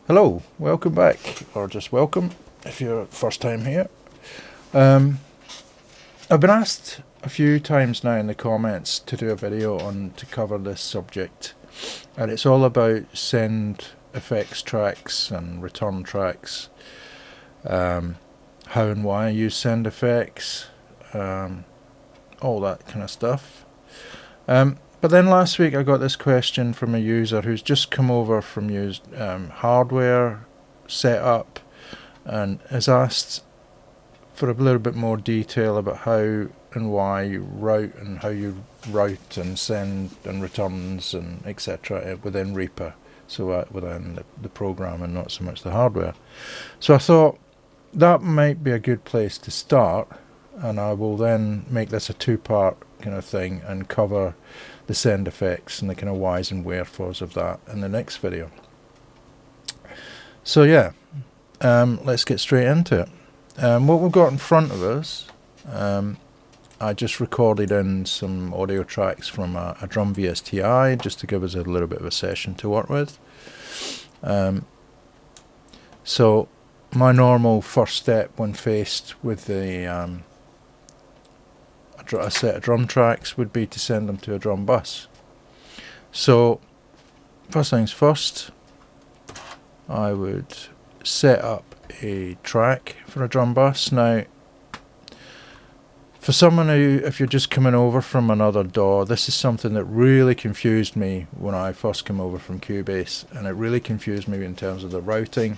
Hello, welcome back, or just welcome if you're first time here. I've been asked a few times now in the comments to do a video to cover this subject, and it's all about send effects tracks and return tracks, how and why I use send effects, all that kind of stuff. But then last week I got this question from a user who's just come over from hardware setup and has asked for a little bit more detail about how and why you route and how you route and send and returns and etc. within Reaper, so within the program and not so much the hardware. So I thought that might be a good place to start, and I will then make this a two-part kind of thing and cover the send effects and the kind of whys and wherefores of that in the next video. So yeah, let's get straight into it. What we've got in front of us, I just recorded in some audio tracks from a drum VSTi just to give us a little bit of a session to work with. So my normal first step when faced with a set of drum tracks would be to send them to a drum bus. So first things first, I would set up a track for a drum bus. Now, for someone who, if you're just coming over from another DAW, this is something that really confused me when I first came over from Cubase, and it really confused me in terms of the routing,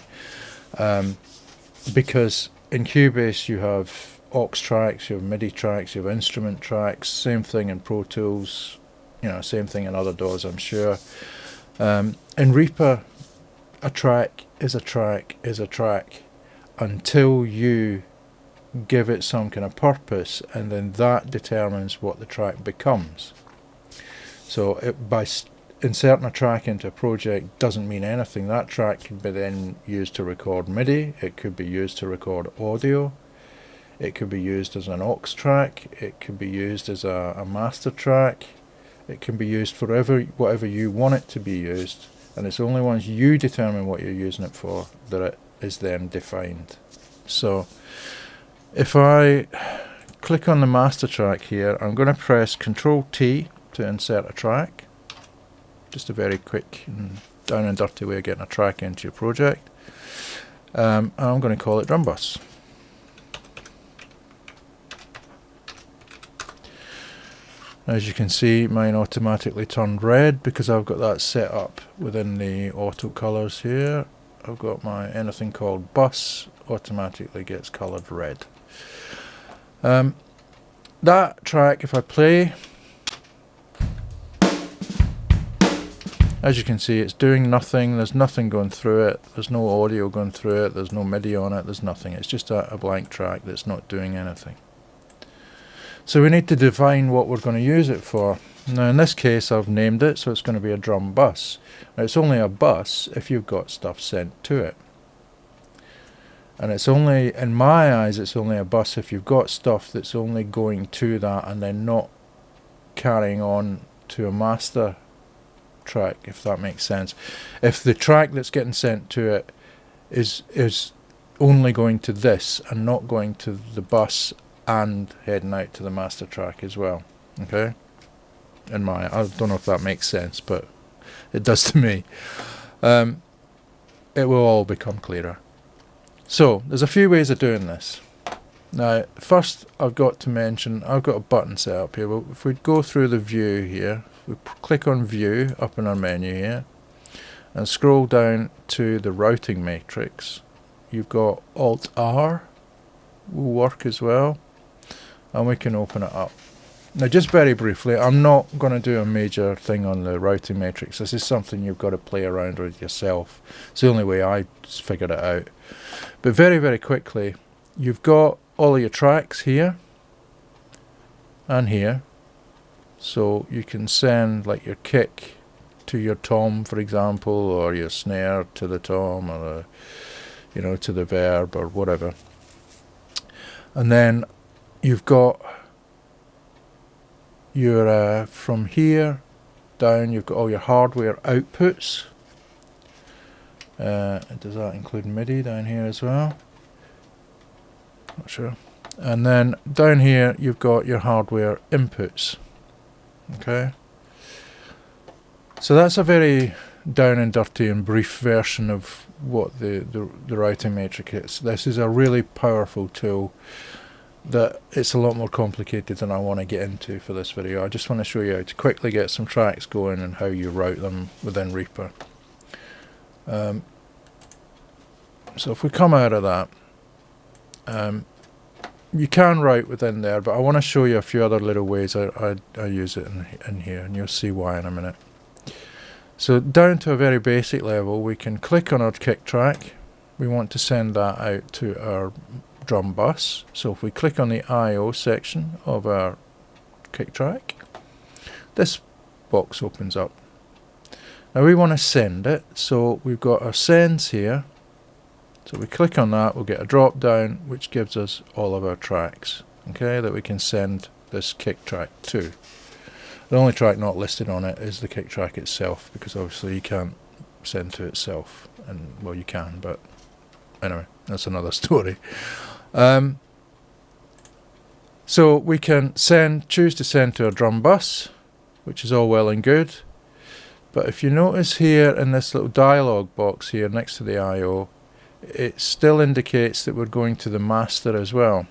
because in Cubase you have aux tracks, you have MIDI tracks, you have instrument tracks, same thing in Pro Tools, same thing in other DAWs, I'm sure. In Reaper, a track is a track is a track until you give it some kind of purpose, and then that determines what the track becomes. So by inserting a track into a project doesn't mean anything. That track can be then used to record MIDI, it could be used to record audio, it could be used as an aux track, it could be used as a master track, it can be used for whatever you want it to be used, and it's only once you determine what you're using it for that it is then defined. So if I click on the master track here, I'm going to press Ctrl T to insert a track. Just a very quick and down and dirty way of getting a track into your project. And I'm going to call it Drum Bus. As you can see, mine automatically turned red because I've got that set up within the auto colors here. I've got my anything called bus automatically gets colored red. That track, if I play, as you can see, it's doing nothing. There's nothing going through it. There's no audio going through it. There's no MIDI on it. There's nothing. It's just a blank track that's not doing anything. So we need to define what we're going to use it for. Now in this case I've named it, so it's going to be a drum bus. Now it's only a bus if you've got stuff sent to it. And it's only, in my eyes, it's only a bus if you've got stuff that's only going to that and then not carrying on to a master track, if that makes sense. If the track that's getting sent to it is only going to this and not going to the bus and heading out to the master track as well. Okay? I don't know if that makes sense, but it does to me. It will all become clearer. So there's a few ways of doing this. Now first I've got to mention, I've got a button set up here. Well, if we go through the view here, we click on view up in our menu here and scroll down to the routing matrix, you've got Alt R will work as well, and we can open it up. Now just very briefly, I'm not going to do a major thing on the routing matrix. This is something you've got to play around with yourself. It's the only way I figured it out. But very, very quickly, you've got all of your tracks here and here. So you can send like your kick to your tom, for example, or your snare to the tom, or to the verb or whatever. And then you've got your from here down, you've got all your hardware outputs, Does that include MIDI down here as well? Not sure. And then down here you've got your hardware inputs. Okay. So that's a very down and dirty and brief version of what the routing matrix is. This is a really powerful tool that it's a lot more complicated than I want to get into for this video. I just want to show you how to quickly get some tracks going and how you route them within Reaper. So if we come out of that, you can route within there, but I want to show you a few other little ways I use it in here, and you'll see why in a minute. So down to a very basic level, we can click on our kick track. We want to send that out to our drum bus. So if we click on the I/O section of our kick track, this box opens up. Now we want to send it, so we've got our sends here. So we click on that, we'll get a drop down which gives us all of our tracks, okay, that we can send this kick track to. The only track not listed on it is the kick track itself, because obviously you can't send to itself, and well, you can, but anyway, that's another story. So we can choose to send to a drum bus, which is all well and good, but if you notice here in this little dialog box here next to the I/O, it still indicates that we're going to the master as well.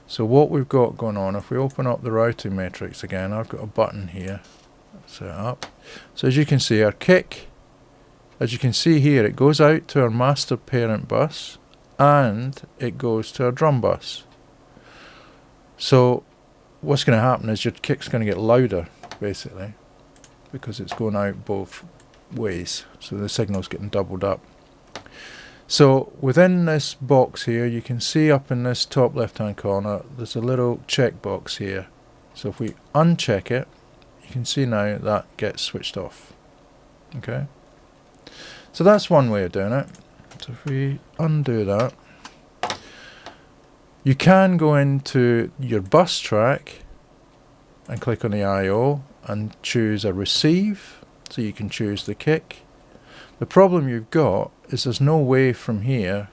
So what we've got going on, if we open up the routing matrix again, I've got a button here set up. So as you can see, our kick, as you can see here, it goes out to our master parent bus and it goes to our drum bus. So what's going to happen is your kick's going to get louder basically, because it's going out both ways, so the signal's getting doubled up. So within this box here, you can see up in this top left hand corner there's a little check box here. So if we uncheck it, you can see now that gets switched off. Okay, so that's one way of doing it. So if we undo that, you can go into your bus track and click on the I/O and choose a receive, so you can choose the kick. The problem you've got is there's no way from here,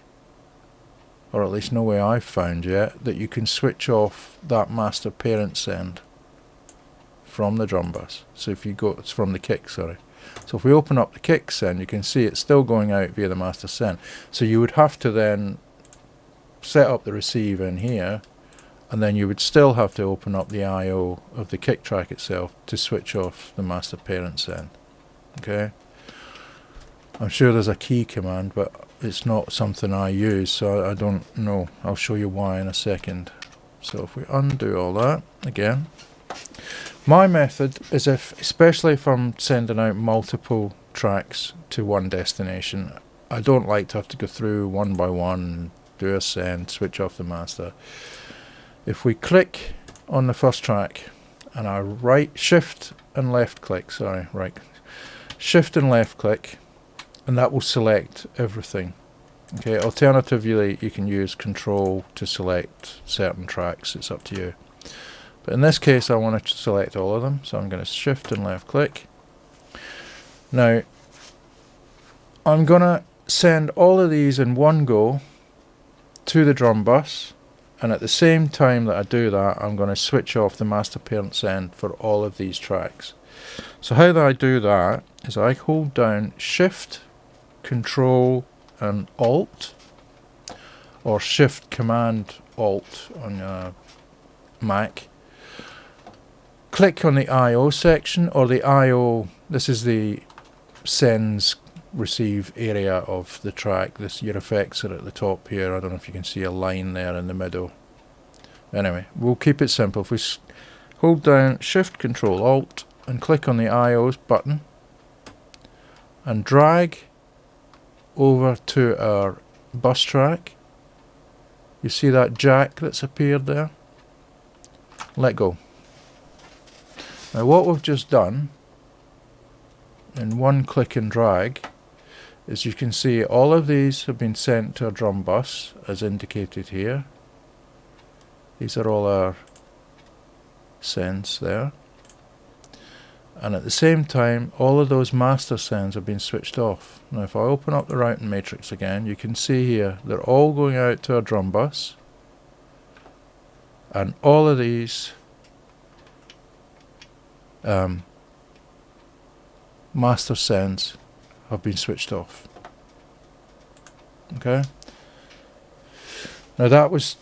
or at least no way I've found yet, that you can switch off that master parent send from the drum bus. So if you go, it's from the kick, sorry. So if we open up the kick send, you can see it's still going out via the master send. So you would have to then set up the receive in here, and then you would still have to open up the I/O of the kick track itself to switch off the master parent send. Okay. I'm sure there's a key command, but it's not something I use, so I don't know. I'll show you why in a second. So if we undo all that again, my method is, especially if I'm sending out multiple tracks to one destination, I don't like to have to go through one by one, do a send, switch off the master. If we click on the first track and I shift and left click, shift and left click, and that will select everything. Okay, alternatively you can use control to select certain tracks, it's up to you. But in this case I want to select all of them, so I'm going to shift and left click. Now I'm going to send all of these in one go to the drum bus, and at the same time that I do that, I'm going to switch off the master parent send for all of these tracks. So how do I do that is I hold down Shift, Control and Alt, or Shift Command Alt on your Mac. Click on the I/O section, or the I/O, this is the sends receive area of the track. Your effects are at the top here. I don't know if you can see a line there in the middle. Anyway, we'll keep it simple. If we hold down Shift, Control, Alt and click on the I/O button and drag over to our bus track, you see that jack that's appeared there? Let go. Now what we've just done in one click and drag is, you can see all of these have been sent to a drum bus as indicated here. These are all our sends there, And at the same time, all of those master sends have been switched off. Now if I open up the routing matrix again, you can see here they're all going out to our drum bus, and all of these master sends have been switched off. Okay. Now that was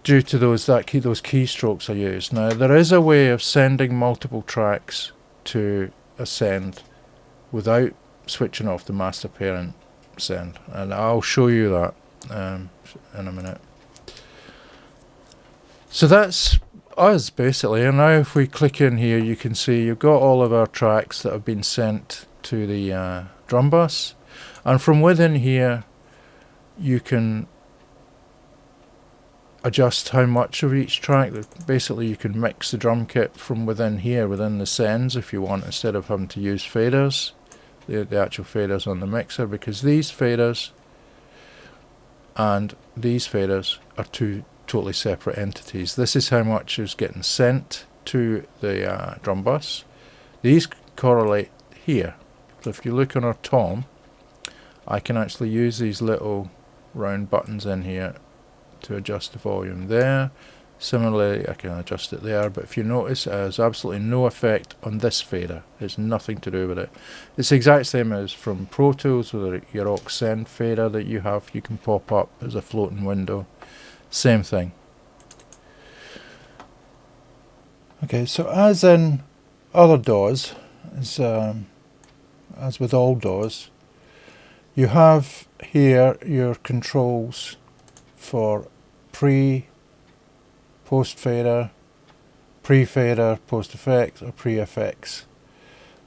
due to those keystrokes I used. Now there is a way of sending multiple tracks to a send without switching off the master parent send, and I'll show you that in a minute. So that's us basically, and now if we click in here, you can see you've got all of our tracks that have been sent to the drum bus, and from within here you can adjust how much of each track. Basically you can mix the drum kit from within here, within the sends if you want, instead of having to use faders, the actual faders on the mixer, because these faders and these faders are two totally separate entities. This is how much is getting sent to the drum bus. These correlate here. So if you look on our tom, I can actually use these little round buttons in here to adjust the volume there. Similarly, I can adjust it there, but if you notice, it has absolutely no effect on this fader. It's nothing to do with it. It's the exact same as from Pro Tools with your aux send fader that you have. You can pop up as a floating window. Same thing. Okay, so as in other DAWs, as with all DAWs, you have here your controls for post fader, pre-fader, post effects, or pre-effects.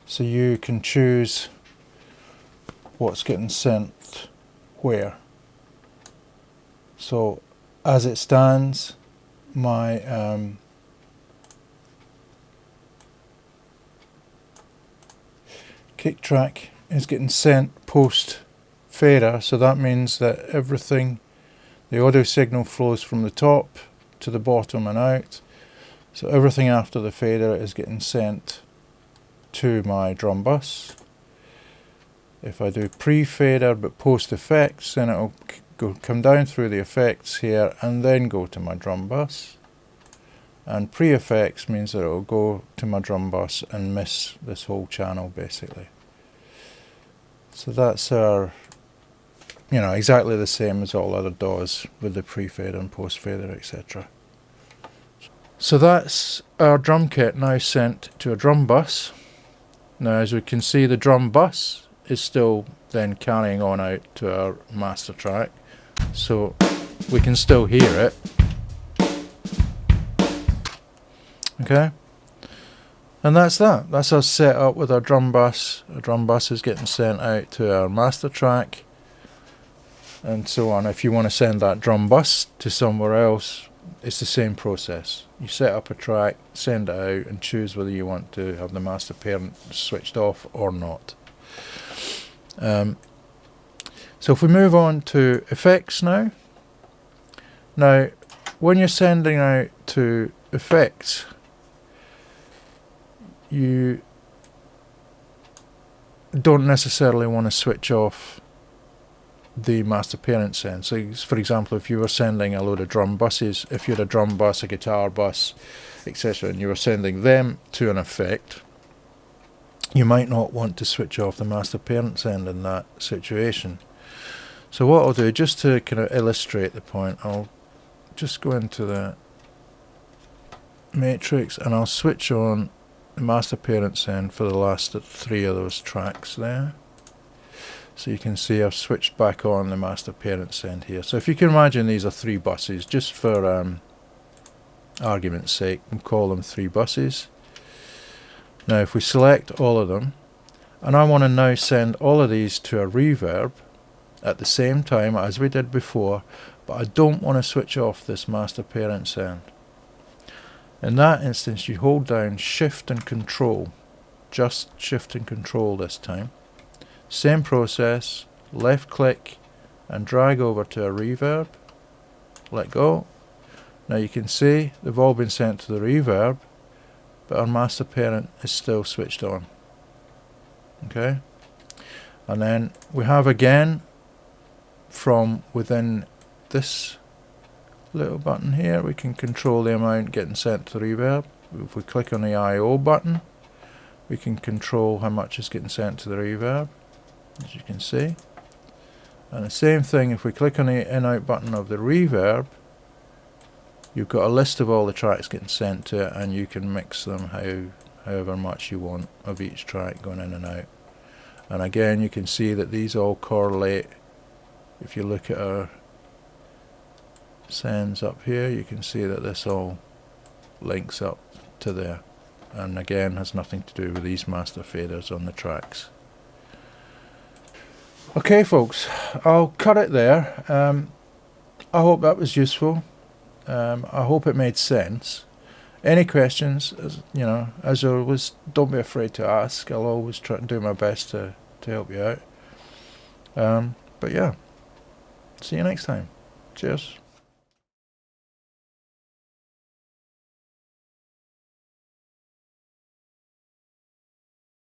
So you can choose what's getting sent where. So as it stands, my kick track is getting sent post fader, so that means that everything, the audio signal flows from the top to the bottom and out, so everything after the fader is getting sent to my drum bus. If I do pre-fader but post effects, then it'll come down through the effects here and then go to my drum bus. And pre-effects means that it'll go to my drum bus and miss this whole channel basically. So that's our, exactly the same as all other DAWs with the pre-fader and post-fader, etc. So that's our drum kit now sent to a drum bus. Now as we can see, the drum bus is still then carrying on out to our master track, so we can still hear it. Okay, and that's that. That's us set up with our drum bus. Our drum bus is getting sent out to our master track, and so on. If you want to send that drum bus to somewhere else, it's the same process. You set up a track, send it out, and choose whether you want to have the master parent switched off or not. So if we move on to effects now. Now, when you're sending out to effects, you don't necessarily want to switch off the master parent send. So for example, if you were sending a load of drum buses, if you had a drum bus, a guitar bus, etc., and you were sending them to an effect, you might not want to switch off the master parent send in that situation. So what I'll do, just to kind of illustrate the point, I'll just go into the matrix and I'll switch on the master parent send for the last 3 of those tracks there. So you can see I've switched back on the master parent send here. So if you can imagine, these are 3 buses, just for argument's sake, we'll call them 3 buses. Now if we select all of them, and I want to now send all of these to a reverb at the same time as we did before, but I don't want to switch off this master parent send. In that instance, you hold down Shift and Control, just Shift and Control this time. Same process, left click and drag over to a reverb, let go. Now you can see they've all been sent to the reverb, but our master parent is still switched on. Okay, and then we have again from within this little button here, we can control the amount getting sent to the reverb. If we click on the I/O button, we can control how much is getting sent to the reverb, as you can see. And the same thing, if we click on the in/out button of the reverb, you've got a list of all the tracks getting sent to it, and you can mix them however much you want of each track going in and out. And again, you can see that these all correlate. If you look at our sends up here, you can see that this all links up to there, and again has nothing to do with these master faders on the tracks. Okay folks, I'll cut it there. I hope that was useful. I hope it made sense. Any questions, as always, don't be afraid to ask. I'll always try and do my best to help you out. But yeah, see you next time. Cheers.